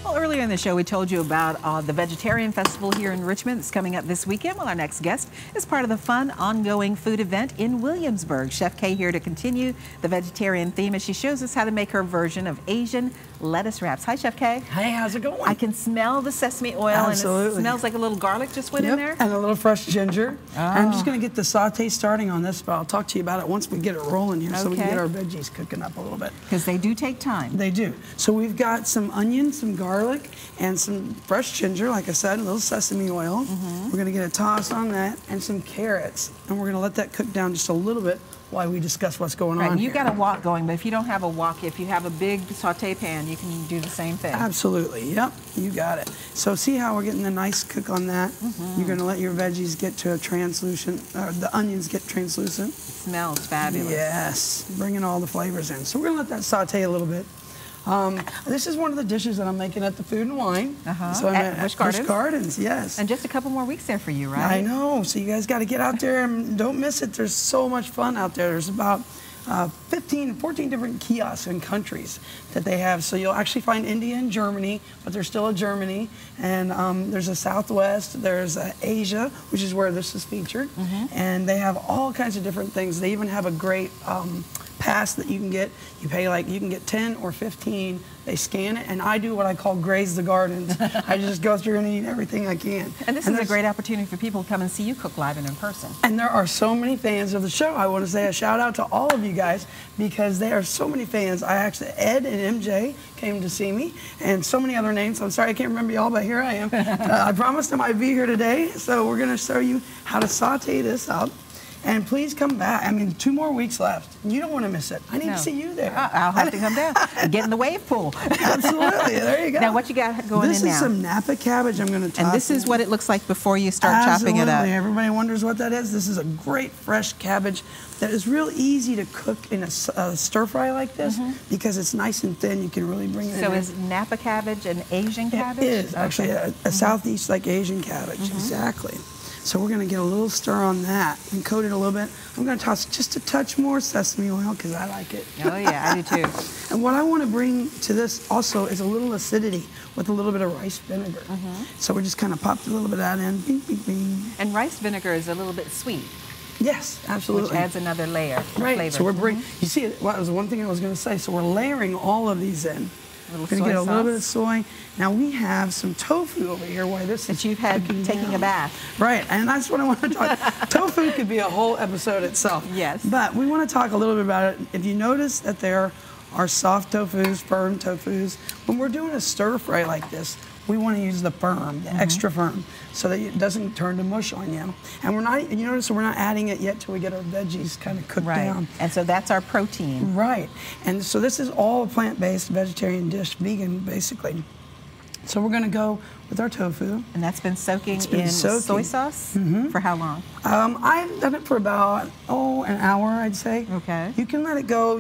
Well, earlier in the show, we told you about the Vegetarian Festival here in Richmond. It's coming up this weekend. Well, our next guest is part of the fun, ongoing food event in Williamsburg. Chef Kay here to continue the vegetarian theme as she shows us how to make her version of Asian lettuce wraps. Hi, Chef Kay. Hey, how's it going? I can smell the sesame oil. Absolutely. And it smells like a little garlic just went in there. And a little fresh ginger. I'm just going to get the saute starting on this, but I'll talk to you about it once we get it rolling here so we can get our veggies cooking up a little bit. Because they do take time. They do. So we've got some onion, some garlic, and some fresh ginger, like I said, a little sesame oil. We're going to get a toss on that and some carrots. And we're going to let that cook down just a little bit while we discuss what's going on You've got a wok going, but if you don't have a wok, if you have a big saute pan, you can do the same thing. Absolutely. Yep, you got it. So see how we're getting a nice cook on that? You're going to let your veggies get to a translucent, the onions get translucent. It smells fabulous. Yes, bringing all the flavors in. So we're going to let that saute a little bit. This is one of the dishes that I'm making at the Food and Wine. So I'm at Busch Gardens, yes. And just a couple more weeks there for you, right? I know. So you guys got to get out there and don't miss it. There's so much fun out there. There's about 14 different kiosks in countries that they have. So you'll actually find India and Germany, but there's still a Germany. And there's a Southwest, there's Asia, which is where this is featured. And they have all kinds of different things. They even have a great pass that you can get. You pay you can get 10 or 15. They scan it, and I do what I call graze the gardens. I just go through and eat everything I can. And this is a great opportunity for people to come and see you cook live and in person. And there are so many fans of the show. I want to say a shout out to all of you guys because there are so many fans. Ed and MJ came to see me, and so many other names. I'm sorry I can't remember y'all, but here I am. I promised them I'd be here today, so we're going to show you how to saute this up. And please come back. I mean, 2 more weeks left. You don't want to miss it. I need to see you there. I'll have to come down. Get in the wave pool. Absolutely. There you go. Now, what you got going in now? This is some Napa cabbage I'm going to toss And this is what it looks like before you start chopping it up. Absolutely. Everybody wonders what that is. This is a great fresh cabbage that is real easy to cook in a stir fry like this because it's nice and thin. You can really bring it in. So is Napa cabbage an Asian cabbage? It is. Actually, a Southeast Asian cabbage. Exactly. So we're going to get a little stir on that and coat it a little bit. I'm going to toss just a touch more sesame oil because I like it. Oh, yeah, I do too. And what I want to bring to this also is a little acidity with a little bit of rice vinegar. So we just kind of popped a little bit of that in. Bing, bing, bing. And rice vinegar is a little bit sweet. Yes, absolutely. Which adds another layer of flavor. So we're bringing, you see, well, that was one thing I was going to say. So we're layering all of these in. We're going to get a little bit of soy. Now we have some tofu over here. Why this that you've had taking a bath. Right, and that's what I want to talk. Tofu could be a whole episode itself. Yes. But we want to talk a little bit about it. If you notice that there are soft tofus, firm tofus, when we're doing a stir fry like this, we want to use the firm, the extra firm, so that it doesn't turn to mush on you. And we're not, you notice we're not adding it yet till we get our veggies kind of cooked down. And so that's our protein. Right. And so this is all a plant-based vegetarian dish, vegan basically. So we're going to go with our tofu. And that's been soaking in soy sauce for how long? I've done it for about, an hour, I'd say. Okay. You can let it go,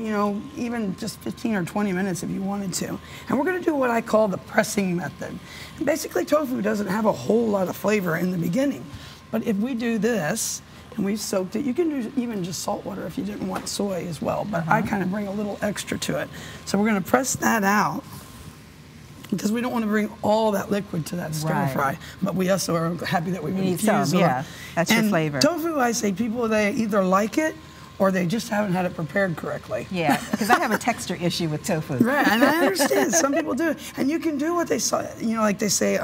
even just 15 or 20 minutes if you wanted to. And we're going to do what I call the pressing method. And basically, tofu doesn't have a whole lot of flavor in the beginning. But if we do this, and we've soaked it, you can do even just salt water if you didn't want soy as well. But I kind of bring a little extra to it. So we're going to press that out, because we don't want to bring all that liquid to that stir fry, but we also are happy that we can infuse some. Yeah, that's your flavor. Tofu, I say people, they either like it or they just haven't had it prepared correctly. Yeah, because I have a texture issue with tofu. Right, and I understand. Some people do. And you can do what they say, like they say,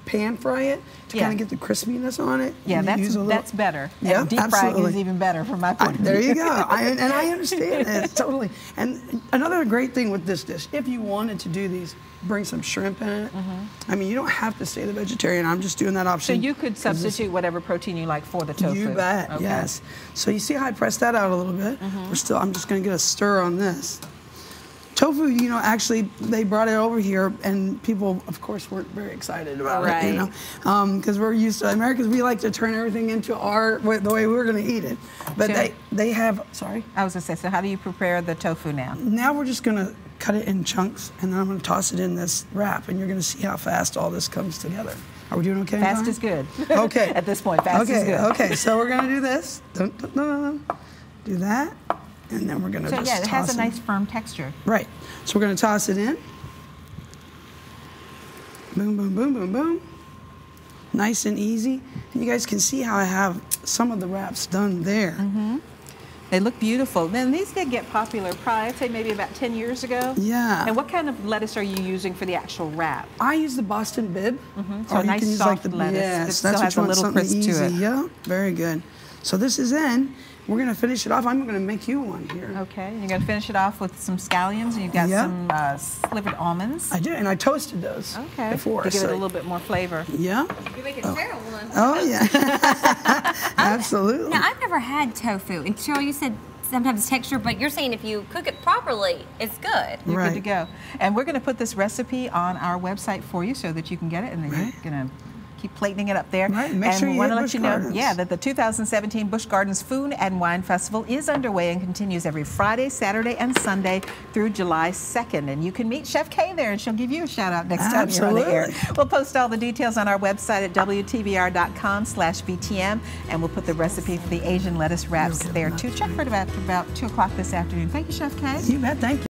pan fry it to kind of get the crispiness on it. Yeah, that's better. Yeah, and deep frying is even better from my point of view. There you go. And I understand it totally. And another great thing with this dish, if you wanted to do these, bring some shrimp in it. I mean, you don't have to stay the vegetarian. I'm just doing that option. So you could substitute whatever protein you like for the tofu. You bet. Yes. So you see how I pressed that out a little bit. I'm just going to get a stir on this. Tofu, actually, they brought it over here, and people, of course, weren't very excited about it, because we're used to, Americans, we like to turn everything into the way we're going to eat it. But they have, sorry? I was going to say, so how do you prepare the tofu now? Now we're just going to cut it in chunks, and then I'm going to toss it in this wrap, and you're going to see how fast all this comes together. Are we doing okay? Fast is good. Okay. At this point, fast is good. Okay, so we're going to do this. Do that. And then we're going to just toss it. So yeah, it has a nice firm texture. Right. So we're going to toss it in. Boom, boom, boom, boom, boom. Nice and easy. And you guys can see how I have some of the wraps done there. They look beautiful. Then these did get popular probably, I'd say maybe about 10 years ago. Yeah. And what kind of lettuce are you using for the actual wrap? I use the Boston Bib. So a nice soft lettuce. Yes, It still that's has a little crisp easy. to it. Yeah, very good. So this is in. We're going to finish it off. I'm going to make you one here. Okay, you're going to finish it off with some scallions, and you've got some slivered almonds. I did, and I toasted those before. To give it a little bit more flavor. Yeah. You make it terrible one. Oh, yeah. Absolutely. Now, I've never had tofu. And Cheryl, you said sometimes texture, but you're saying if you cook it properly, it's good. You're good to go. And we're going to put this recipe on our website for you so that you can get it, and then you're going to keep plating it up there. Right. Make and sure we you want to hit let Busch you know, Gardens. that the 2017 Busch Gardens Food and Wine Festival is underway and continues every Friday, Saturday, and Sunday through July 2nd. And you can meet Chef Kay there, and she'll give you a shout out next time you're on the air. We'll post all the details on our website at WTBR.com/BTM, and we'll put the recipe for the Asian lettuce wraps there too. Check for it about 2 o'clock this afternoon. Thank you, Chef Kay. You bet. Thank you.